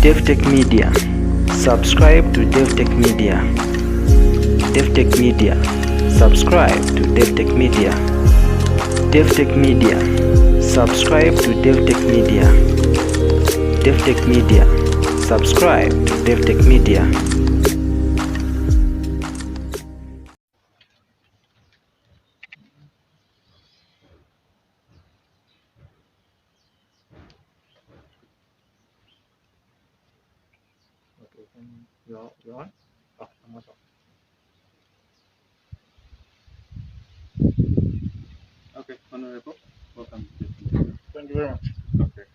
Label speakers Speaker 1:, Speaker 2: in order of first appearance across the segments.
Speaker 1: Davi-tech Media. Subscribe to Davi-tech Media. Davi-tech Media. Subscribe to Davi-tech Media. Davi-tech Media. Subscribe to Davi-tech Media. Davi-tech Media. Subscribe to Davi-tech Media.
Speaker 2: Okay, you're on? Oh, I'm not on.
Speaker 3: Okay, Honorable, welcome to this meeting.
Speaker 2: Thank you very much.
Speaker 3: Okay,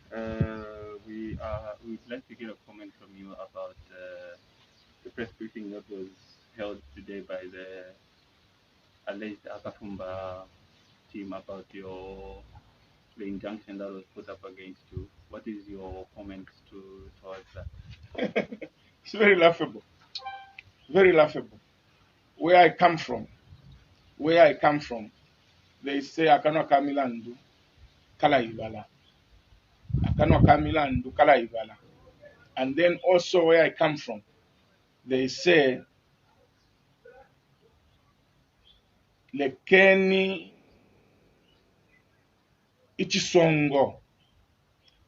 Speaker 3: we'd like to get a comment from you about the press briefing that was held today by the alleged Akafumba team about the injunction that was put up against you. What is your comment towards that?
Speaker 2: It's very laughable. Very laughable. Where I come from, they say Akano Kamilandu Kala Ibala. Akano Kamilandu Kala Ibala. And then also where I come from, they say Lekeni Ichisongo.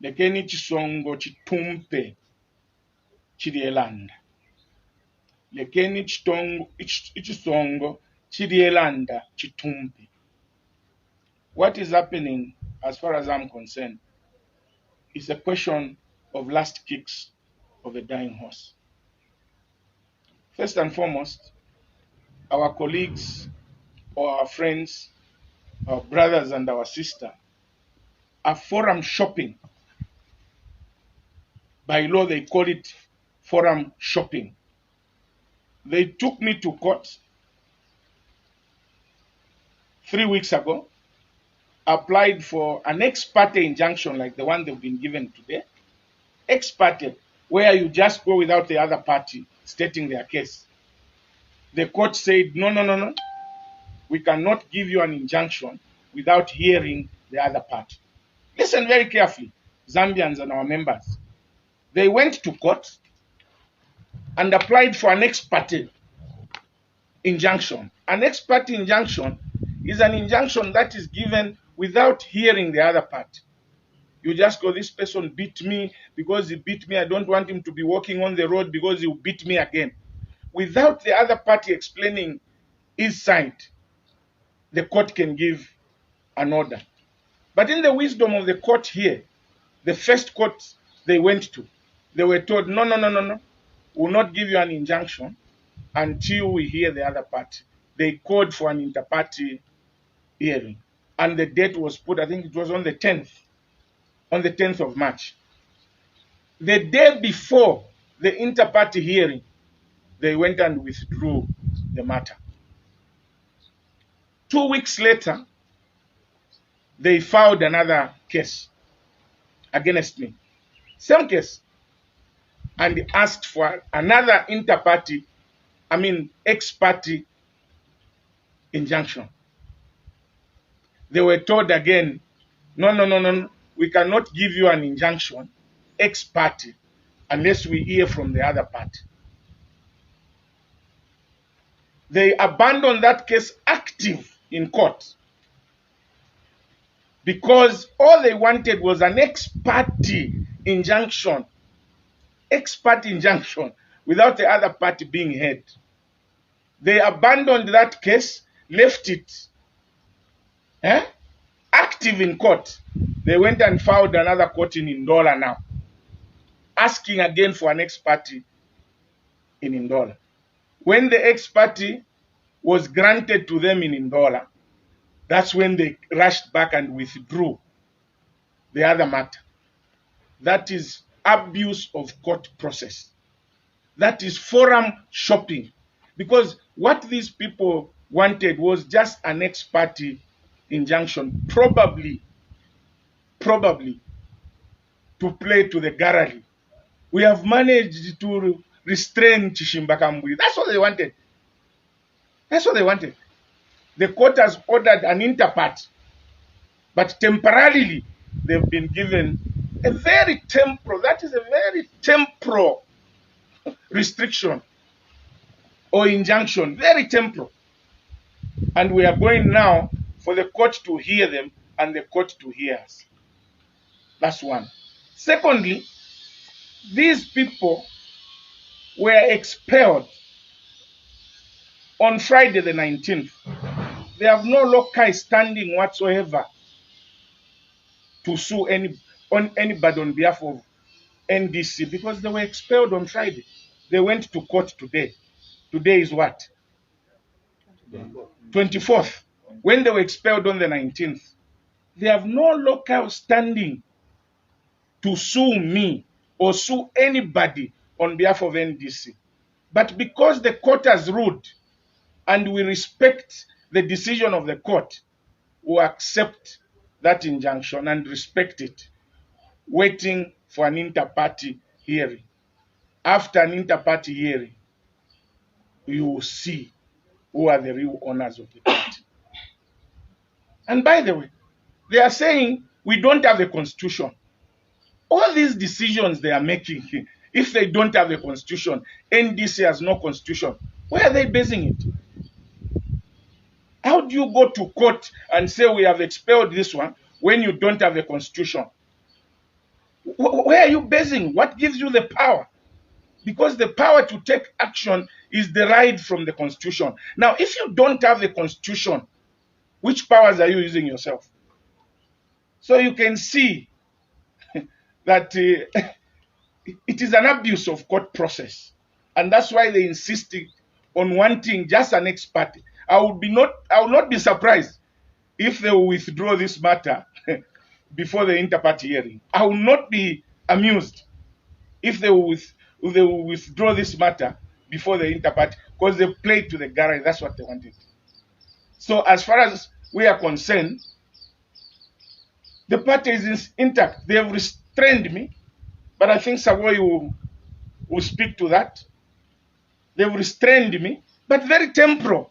Speaker 2: Lekeni Ichisongo Chitumpe Chidielanda. Lekeni Ichisongo Chidielanda Chitumpe. What is happening, as far as I'm concerned, is a question of last kicks of a dying horse. First and foremost, our colleagues or our friends, our brothers and our sisters are forum shopping. By law, they call it forum shopping. They took me to court 3 weeks ago, applied for an ex parte injunction like the one they've been given today. Ex parte, where you just go without the other party stating their case. The court said, no. We cannot give you an injunction without hearing the other party. Listen very carefully, Zambians and our members. They went to court and applied for an ex parte injunction. An ex parte injunction is an injunction that is given without hearing the other party. You just go, this person beat me. Because he beat me, I don't want him to be walking on the road because he'll beat me again. Without the other party explaining his side, the court can give an order. But in the wisdom of the court here, the first court they went to, they were told, no. We'll not give you an injunction until we hear the other party. They called for an inter-party hearing. And the date was put, I think it was on the 10th of March. The day before the inter-party hearing, they went and withdrew the matter. 2 weeks later, they filed another case against me. Same case. And asked for another ex-party injunction. They were told again, no. We cannot give you an injunction ex-party unless we hear from the other party. They abandoned that case active in court because all they wanted was an ex-party injunction. Ex-party injunction without the other party being heard. They abandoned that case, left it active in court. They went and filed another court in Ndola now, asking again for an ex-party in Ndola. When the ex-party was granted to them in Ndola, that's when they rushed back and withdrew the other matter. That is abuse of court process. That is forum shopping. Because what these people wanted was just an ex-party injunction, probably to play to the gallery. We have managed to restrain Chishimba Kambwili. That's what they wanted. The court has ordered an interpart, but temporarily they've been given a very temporal, that is a very temporal restriction or injunction, very temporal. And we are going now for the court to hear them and the court to hear us. That's one. Secondly, these people were expelled on Friday the 19th. They have no local standing whatsoever to sue anybody on behalf of NDC because they were expelled on Friday. They went to court today. Today is what? 24th. When they were expelled on the 19th, they have no local standing to sue me or sue anybody on behalf of NDC. But because the court has ruled and we respect the decision of the court, we accept that injunction and respect it, waiting for an inter-party hearing. After an inter-party hearing, you will see who are the real owners of the party. And by the way, they are saying we don't have a constitution. All these decisions they are making, if they don't have a constitution, NDC has no constitution, where are they basing it? How do you go to court and say we have expelled this one when you don't have a constitution? Where are you basing? What gives you the power? Because the power to take action is derived from the constitution. Now, if you don't have the constitution, which powers are you using yourself? So you can see that it is an abuse of court process. And that's why they insisted on wanting just an expert. I will not be surprised if they will withdraw this matter before the inter-party hearing. I will not be amused if they will withdraw this matter before the inter-party, because they played to the gallery. That's what they wanted. So as far as we are concerned, the party is intact. They have restrained me, but I think Savoy will speak to that. They've restrained me, but very temporal.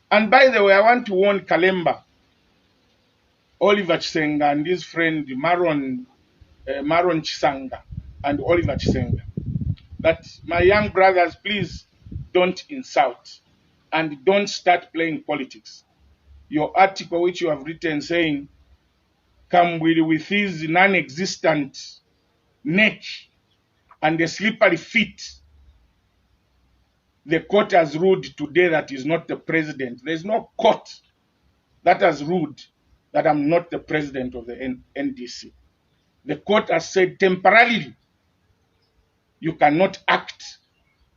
Speaker 2: And by the way, I want to warn Kalemba, Oliver Chisenga, and his friend Maron Chisanga, and Oliver Chisenga, that my young brothers, please don't insult and don't start playing politics. Your article which you have written saying, Kambwili with his non-existent neck and the slippery feet, the court has ruled today that is not the president. There is no court that has ruled that I'm not the president of the NDC. The court has said temporarily you cannot act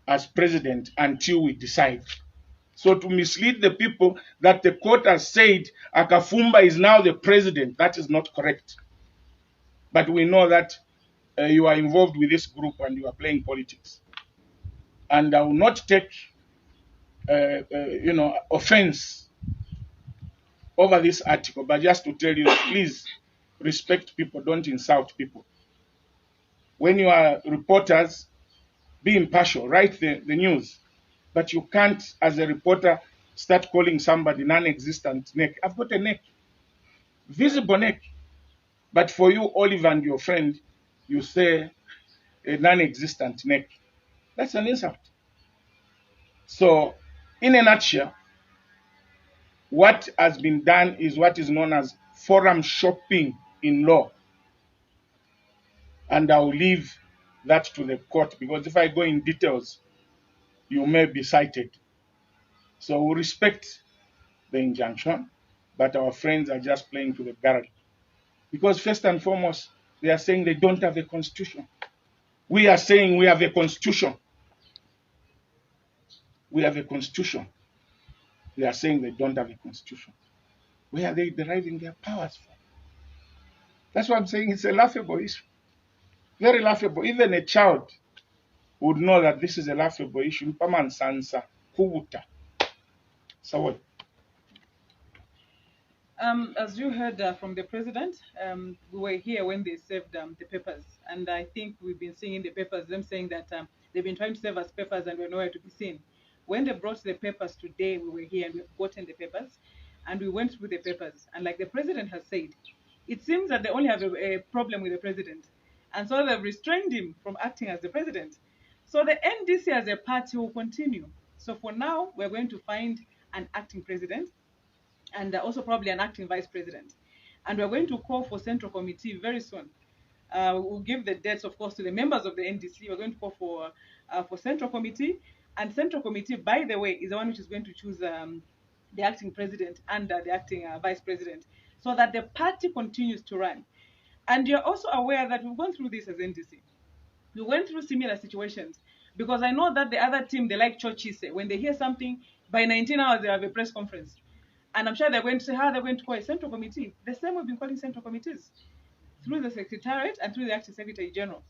Speaker 2: as president until we decide. So to mislead the people that the court has said Akafumba is now the president, that is not correct. But we know that you are involved with this group and you are playing politics. And I will not take offense over this article, but just to tell you, please respect people, don't insult people. When you are reporters, be impartial, write the news. But you can't, as a reporter, start calling somebody non-existent neck. I've got a neck, visible neck. But for you, Oliver, and your friend, you say a non-existent neck. That's an insult. So, in a nutshell, what has been done is what is known as forum shopping in law. And I'll leave that to the court, because if I go in details, you may be cited. So we respect the injunction, but our friends are just playing to the gallery. Because first and foremost, they are saying they don't have a constitution. We are saying we have a constitution. We have a constitution. They are saying they don't have a constitution. Where are they deriving their powers from? That's what I'm saying. It's a laughable issue. Very laughable. Even a child would know that this is a laughable issue. Paman Sansa, Kubuta. So what?
Speaker 4: As you heard from the president, we were here when they served the papers, and I think we've been seeing in the papers them saying that they've been trying to serve us papers and we're nowhere to be seen. When they brought the papers today, we were here and we've gotten the papers, and we went through the papers. And like the president has said, it seems that they only have a problem with the president. And so they've restrained him from acting as the president. So the NDC as a party will continue. So for now, we're going to find an acting president and also probably an acting vice president. And we're going to call for Central Committee very soon. We'll give the dates, of course, to the members of the NDC. We're going to call for Central Committee. And Central Committee, by the way, is the one which is going to choose the acting president and the acting vice president, so that the party continues to run. And you're also aware that we've gone through this as NDC. We went through similar situations, because I know that the other team, they like Chochise. When they hear something, by 19 hours, they have a press conference. And I'm sure they're going to say how they're going to call a central committee. The same we've been calling central committees through the Secretariat and through the Acting Secretary General.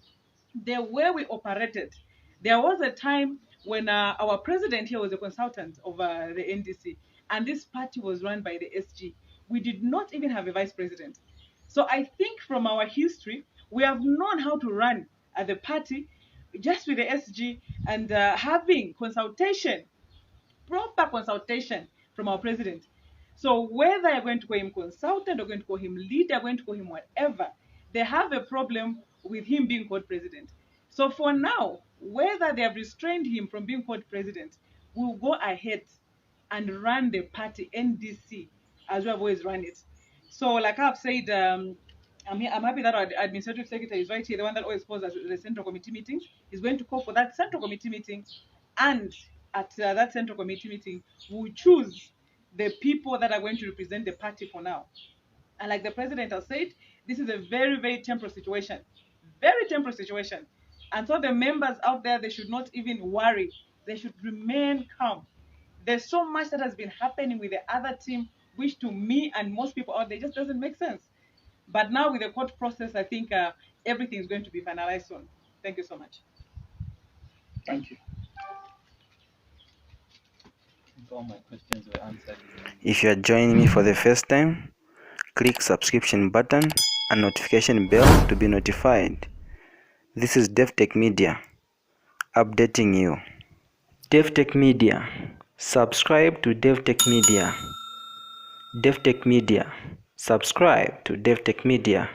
Speaker 4: The way we operated, there was a time when our president here was a consultant of the NDC, and this party was run by the SG. We did not even have a vice president. So I think from our history, we have known how to run the party just with the SG and having consultation, proper consultation from our president. So whether you're going to call him consultant or going to call him leader, going to call him whatever, they have a problem with him being called president. So for now, whether they have restrained him from being called president, we'll go ahead and run the party NDC as we have always run it. So like I've said, I'm happy that our administrative secretary is right here, the one that always calls us the central committee meeting. Is going to call for that central committee meeting, and at that central committee meeting, we'll choose the people that are going to represent the party for now. And like the president has said, this is a very, very temporary situation. Very temporary situation. And so the members out there, they should not even worry. They should remain calm. There's so much that has been happening with the other team, which to me and most people out there just doesn't make sense. But now with the court process, I think everything is going to be finalized soon. Thank you so much.
Speaker 2: Thank you.
Speaker 3: All my questions were answered.
Speaker 1: If you are joining me for the first time, click subscription button and notification bell to be notified. This is Davi-tech Media, updating you. Davi-tech Media. Subscribe to Davi-tech Media. Davi-tech Media. Subscribe to Davi-tech Media.